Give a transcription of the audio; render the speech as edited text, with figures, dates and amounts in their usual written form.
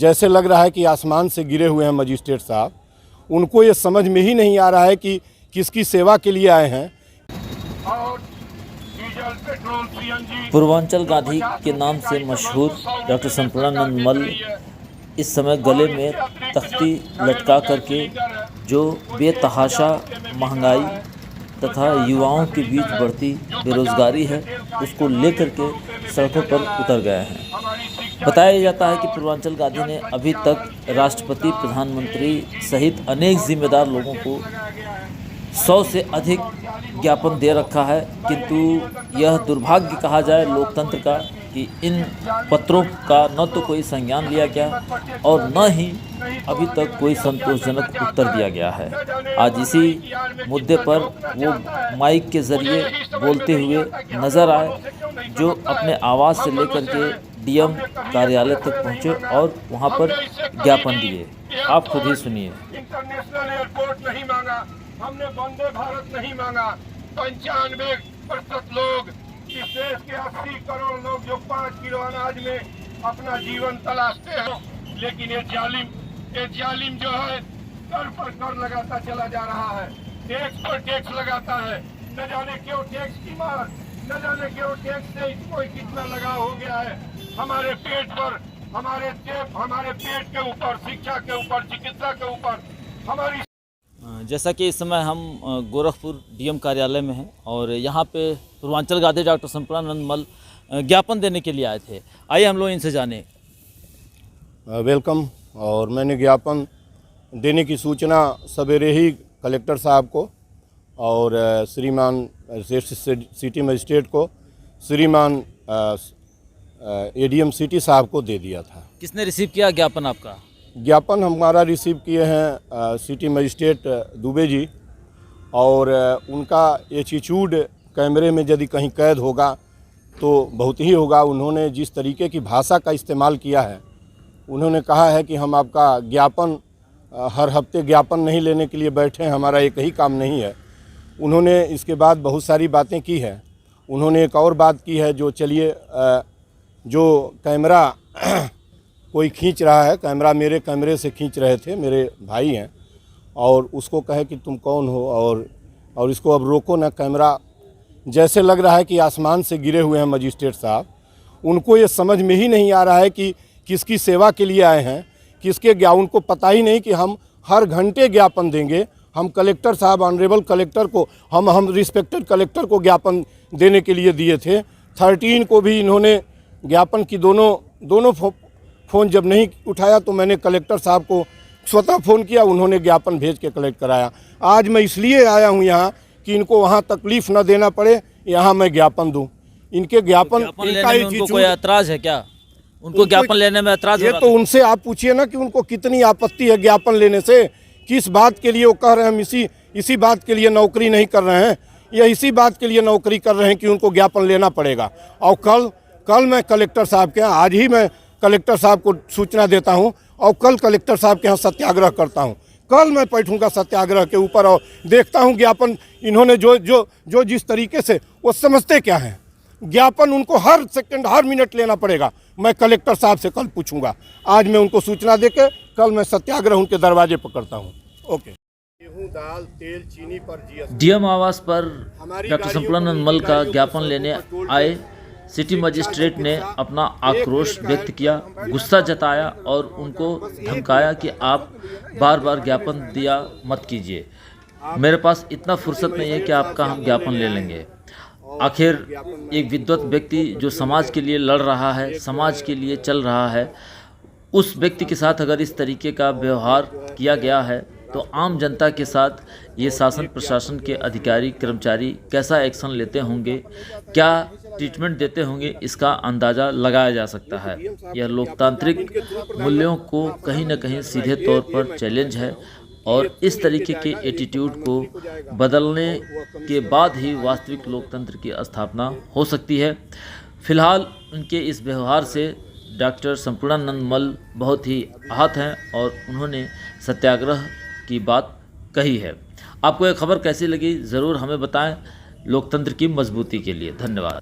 जैसे लग रहा है कि आसमान से गिरे हुए हैं मजिस्ट्रेट साहब। उनको ये समझ में ही नहीं आ रहा है कि किसकी सेवा के लिए आए हैं। पूर्वांचल गांधी के नाम से मशहूर डॉक्टर संपूर्णानंद मल्ल इस समय गले में तख्ती लटका करके जो बेतहाशा महंगाई तथा युवाओं के बीच बढ़ती बेरोजगारी है उसको लेकर के सड़कों पर उतर गए हैं। बताया जाता है कि पूर्वांचल गांधी ने अभी तक राष्ट्रपति, प्रधानमंत्री सहित अनेक जिम्मेदार लोगों को 100 से अधिक ज्ञापन दे रखा है, किंतु यह दुर्भाग्य कहा जाए लोकतंत्र का कि इन पत्रों का न तो कोई संज्ञान लिया गया और न ही अभी तक कोई संतोषजनक उत्तर दिया गया है। आज इसी मुद्दे पर वो माइक के जरिए बोलते हुए नजर आए, जो अपने आवाज़ से लेकर के डीएम कार्यालय तक पहुंचे और वहां पर ज्ञापन दिए। आप खुद ही सुनिए। इंटरनेशनल एयरपोर्ट नहीं मांगा, हमने वंदे भारत नहीं मांगा। 95% लोग, इस देश के 80 करोड़ लोग जो 5 किलो अनाज में अपना जीवन तलाशते हैं, लेकिन ये जालिम जो है कर पर कर लगाता चला जा रहा है, टैक्स पर टैक्स लगाता है। न जाने क्यों टैक्स की मार, न जाने क्यों टैक्स से कोई कितना लगा हो गया है हमारे पेट पर, हमारे पेट के ऊपर, शिक्षा के ऊपर, चिकित्सा के ऊपर हमारी। जैसा कि इस समय हम गोरखपुर डीएम कार्यालय में हैं और यहाँ पे पूर्वांचल गांधी डॉक्टर संपूर्णानंद मल्ल ज्ञापन देने के लिए आए थे। आइए हम लोग इनसे जाने। वेलकम। और मैंने ज्ञापन देने की सूचना सवेरे ही कलेक्टर साहब को और श्रीमान सिटी मजिस्ट्रेट को, श्रीमान एडीएम सिटी साहब को दे दिया था। किसने रिसीव किया ज्ञापन आपका? ज्ञापन हमारा रिसीव किए हैं सिटी मजिस्ट्रेट दुबे जी, और उनका एटीट्यूड कैमरे में यदि कहीं कैद होगा तो बहुत ही होगा। उन्होंने जिस तरीके की भाषा का इस्तेमाल किया है, उन्होंने कहा है कि हम आपका ज्ञापन हर हफ्ते ज्ञापन नहीं लेने के लिए बैठे हैं, हमारा एक ही काम नहीं है। उन्होंने इसके बाद बहुत सारी बातें की है। उन्होंने एक और बात की है, जो चलिए जो कैमरा कोई खींच रहा है, कैमरा मेरे कैमरे से खींच रहे थे, मेरे भाई हैं, और उसको कहे कि तुम कौन हो और इसको अब रोको ना कैमरा। जैसे लग रहा है कि आसमान से गिरे हुए हैं मजिस्ट्रेट साहब। उनको ये समझ में ही नहीं आ रहा है कि किसकी सेवा के लिए आए हैं, किसके उनको पता ही नहीं कि हम हर घंटे ज्ञापन देंगे। हम कलेक्टर साहब, ऑनरेबल कलेक्टर को, हम रिस्पेक्टेड कलेक्टर को ज्ञापन देने के लिए दिए थे। 13 को भी इन्होंने ज्ञापन की दोनों फ़ोन जब नहीं उठाया तो मैंने कलेक्टर साहब को स्वतः फ़ोन किया, उन्होंने ज्ञापन भेज के कलेक्ट कराया। आज मैं इसलिए आया हूँ यहाँ कि इनको वहाँ तकलीफ़ न देना पड़े, यहाँ मैं ज्ञापन दूँ। इनके ज्ञापन उनको कोई ऐतराज़ है क्या? उनको ज्ञापन लेने में ऐतराज़? ये तो उनसे आप पूछिए ना कि उनको कितनी आपत्ति है ज्ञापन लेने से। किस बात के लिए वो कह रहे हैं हम इसी बात के लिए नौकरी नहीं कर रहे हैं, या इसी बात के लिए नौकरी कर रहे हैं कि उनको ज्ञापन लेना पड़ेगा। और कल मैं कलेक्टर साहब के यहाँ, आज ही मैं कलेक्टर साहब को सूचना देता हूँ और कल कलेक्टर साहब के यहाँ सत्याग्रह करता हूँ। कल मैं बैठूँगा सत्याग्रह के ऊपर और देखता हूँ ज्ञापन इन्होंने जो जिस तरीके से वो समझते क्या हैं। ज्ञापन उनको हर सेकंड, हर मिनट लेना पड़ेगा। मैं कलेक्टर साहब से कल पूछूंगा। आज मैं उनको सूचना देके कल मैं सत्याग्रह उनके दरवाजे पर करता हूँ। ओके। गेहूं, दाल, तेल, चीनी पर जीएसटी। डीएम आवास पर डॉक्टर संपूर्णानंद मल्ल का ज्ञापन लेने आए सिटी मजिस्ट्रेट ने अपना आक्रोश व्यक्त किया, गुस्सा जताया और उनको धमकाया कि आप बार बार ज्ञापन दिया मत कीजिए, मेरे पास इतना फुर्सत नहीं है कि आपका हम ज्ञापन ले लेंगे। आखिर एक विद्वत व्यक्ति जो समाज के लिए लड़ रहा है, समाज के लिए चल रहा है, उस व्यक्ति के साथ अगर इस तरीके का व्यवहार किया गया है तो आम जनता के साथ ये शासन प्रशासन के अधिकारी कर्मचारी कैसा एक्शन लेते होंगे, क्या ट्रीटमेंट देते होंगे, इसका अंदाज़ा लगाया जा सकता है। यह लोकतांत्रिक मूल्यों को कहीं न कहीं सीधे तौर पर चैलेंज है और इस तरीके के एटीट्यूड को बदलने के बाद ही वास्तविक लोकतंत्र की स्थापना हो सकती है। फिलहाल उनके इस व्यवहार से डॉक्टर संपूर्णानंद मल्ल बहुत ही आहत हैं और उन्होंने सत्याग्रह की बात कही है। आपको यह खबर कैसी लगी ज़रूर हमें बताएं, लोकतंत्र की मजबूती के लिए। धन्यवाद।